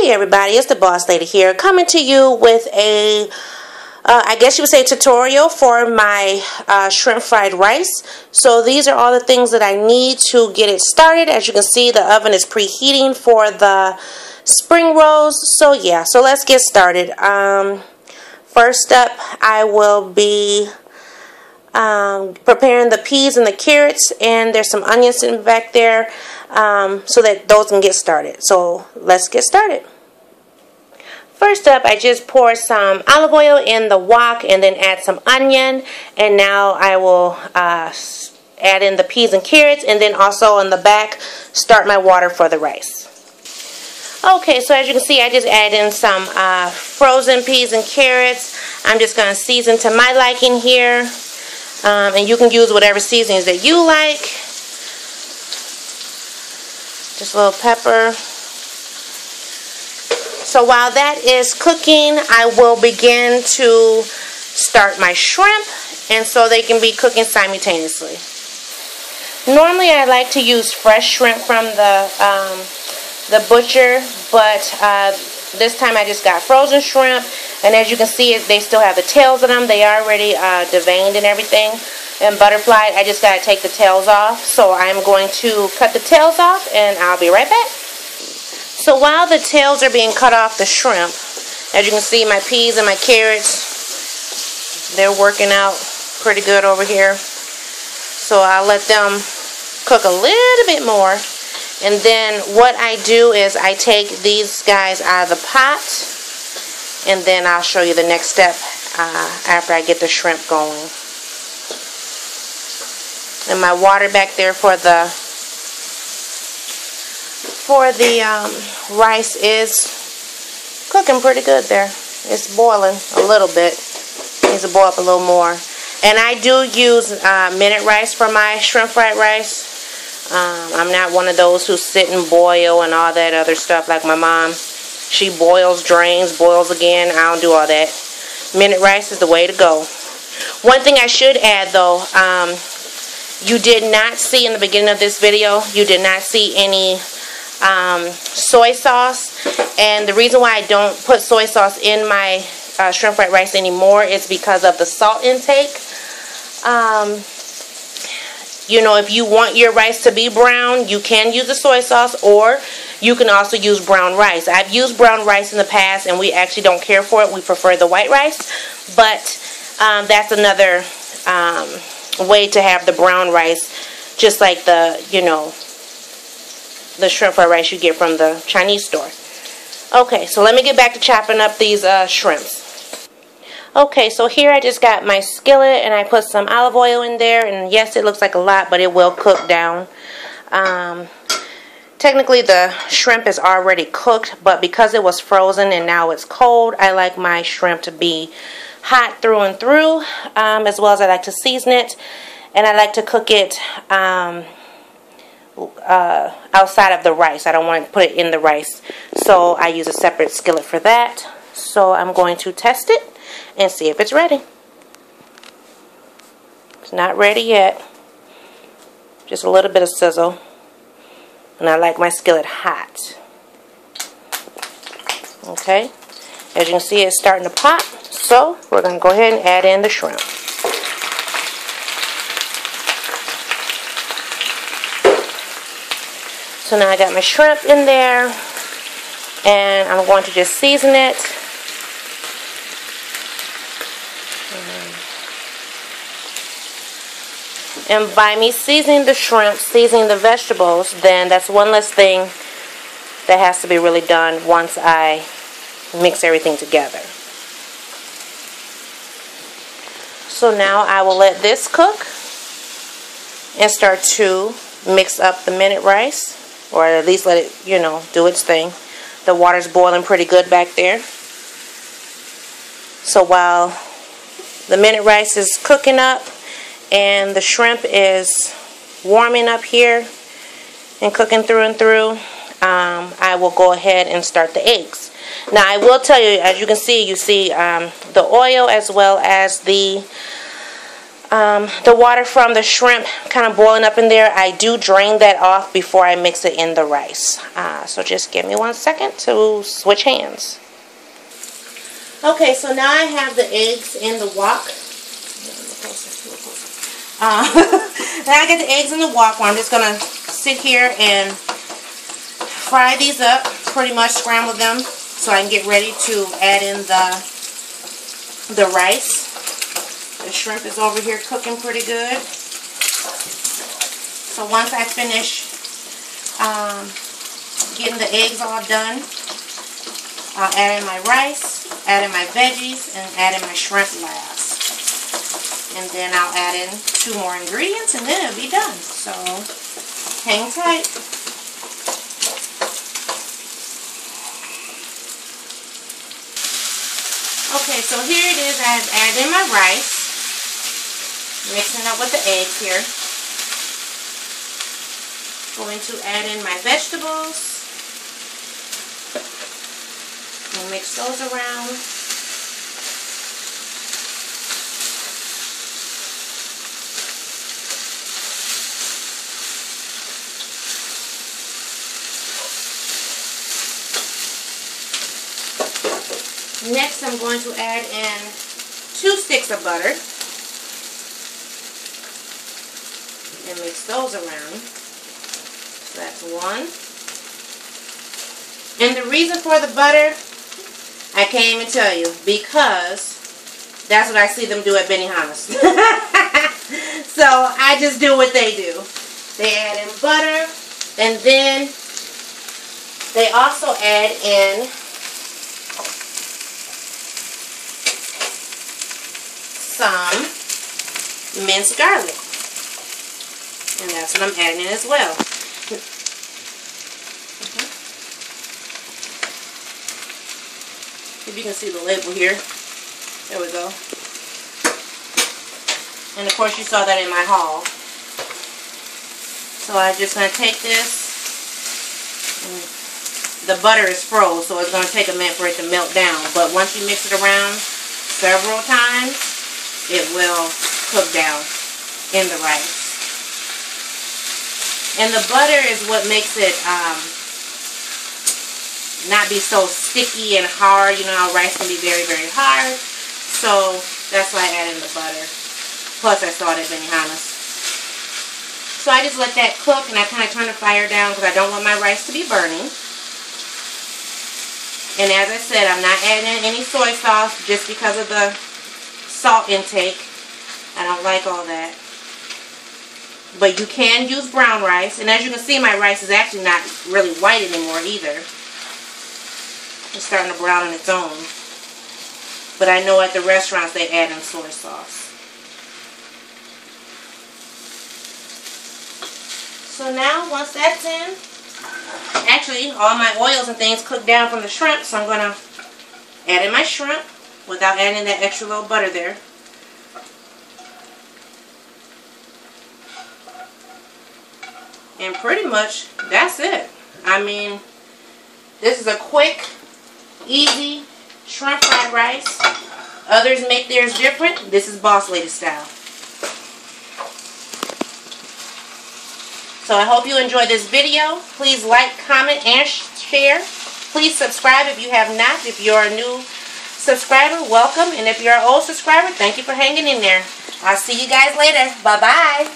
Hey everybody, it's the Boss Lady here, coming to you with a, I guess you would say tutorial for my shrimp fried rice. So these are all the things that I need to get it started. As you can see, the oven is preheating for the spring rolls. So yeah, so let's get started. First up, I will be preparing the peas and the carrots, and there's some onions sitting back there so that those can get started. So let's get started. First up, I just poured some olive oil in the wok and then add some onion, and now I will add in the peas and carrots, and then also on the back start my water for the rice. Okay, so as you can see, I just added in some frozen peas and carrots. I'm just going to season to my liking here. And you can use whatever seasonings that you like. Just a little pepper. So while that is cooking, I will begin to start my shrimp, and so they can be cooking simultaneously. Normally I like to use fresh shrimp from the butcher, but this time I just got frozen shrimp. And as you can see, they still have the tails on them. They are already deveined and everything and butterflied. I just got to take the tails off. So I'm going to cut the tails off, and I'll be right back. So while the tails are being cut off the shrimp, as you can see, my peas and my carrots, they're working out pretty good over here. So I'll let them cook a little bit more. And then what I do is I take these guys out of the pot, and then I'll show you the next step after I get the shrimp going. And my water back there for the rice is cooking pretty good there. It's boiling a little bit. Needs to boil up a little more. And I do use minute rice for my shrimp fried rice. I'm not one of those who sit and boil and all that other stuff like my mom. She boils, drains, boils again. I don't do all that. Minute rice is the way to go. One thing I should add though, you did not see in the beginning of this video, you did not see any soy sauce. And the reason why I don't put soy sauce in my shrimp fried rice anymore is because of the salt intake. You know, if you want your rice to be brown, you can use the soy sauce, or you can also use brown rice. I've used brown rice in the past, and we actually don't care for it. We prefer the white rice, but that's another way to have the brown rice, just like the, you know, the shrimp fried rice you get from the Chinese store. Okay, so let me get back to chopping up these shrimps. Okay, so here I just got my skillet, and I put some olive oil in there, and yes, it looks like a lot, but it will cook down. Technically the shrimp is already cooked, but because it was frozen and now it's cold, I like my shrimp to be hot through and through, as well as I like to season it, and I like to cook it outside of the rice. I don't want to put it in the rice, so I use a separate skillet for that. So I'm going to test it and see if it's ready. It's not ready yet. Just a little bit of sizzle. And I like my skillet hot. Okay. As you can see, it's starting to pop. So we're going to go ahead and add in the shrimp. So now I got my shrimp in there. And I'm going to just season it. And by me seasoning the shrimp, seasoning the vegetables, then that's one less thing that has to be really done once I mix everything together. So now I will let this cook and start to mix up the minute rice, or at least let it, you know, do its thing. The water's boiling pretty good back there. So while the minute rice is cooking up, and the shrimp is warming up here and cooking through and through, I will go ahead and start the eggs. Now I will tell you, as you can see, the oil as well as the the water from the shrimp kind of boiling up in there, I do drain that off before I mix it in the rice. So just give me 1 second to switch hands. Okay, so now I have the eggs in the wok. Now I got the eggs in the wok where I'm just going to sit here and fry these up, pretty much scramble them so I can get ready to add in the rice. The shrimp is over here cooking pretty good. So once I finish getting the eggs all done, I'll add in my rice, add in my veggies, and add in my shrimp last. And then I'll add in 2 more ingredients and then it'll be done. So hang tight. Okay, so here it is. I've added in my rice. Mixing it up with the eggs here. Going to add in my vegetables. And mix those around. Next, I'm going to add in 2 sticks of butter. And mix those around. So that's 1. And the reason for the butter, I can't even tell you, because that's what I see them do at Benihana's. So I just do what they do. They add in butter, and then they also add in some minced garlic. And that's what I'm adding in as well. If you can see the label here. There we go. And of course you saw that in my haul. So I'm just going to take this. The butter is froze, so it's going to take a minute for it to melt down. But once you mix it around several times, it will cook down in the rice. And the butter is what makes it not be so sticky and hard. You know how rice can be very, very hard. So that's why I added in the butter. Plus I saw it at Benihana's. So I just let that cook, and I kind of turn the fire down because I don't want my rice to be burning. And as I said, I'm not adding in any soy sauce just because of the salt intake. I don't like all that. But you can use brown rice. And as you can see, my rice is actually not really white anymore either. It's starting to brown on its own. But I know at the restaurants they add in soy sauce. So now, once that's in, actually, all my oils and things cook down from the shrimp. So I'm going to add in my shrimp without adding that extra little butter there. And pretty much, that's it. I mean, this is a quick, easy shrimp fried rice. Others make theirs different. This is Boss Lady style. So I hope you enjoyed this video. Please like, comment, and share. Please subscribe if you have not. If you're a new subscriber, welcome. And if you're an old subscriber, thank you for hanging in there. I'll see you guys later. Bye-bye.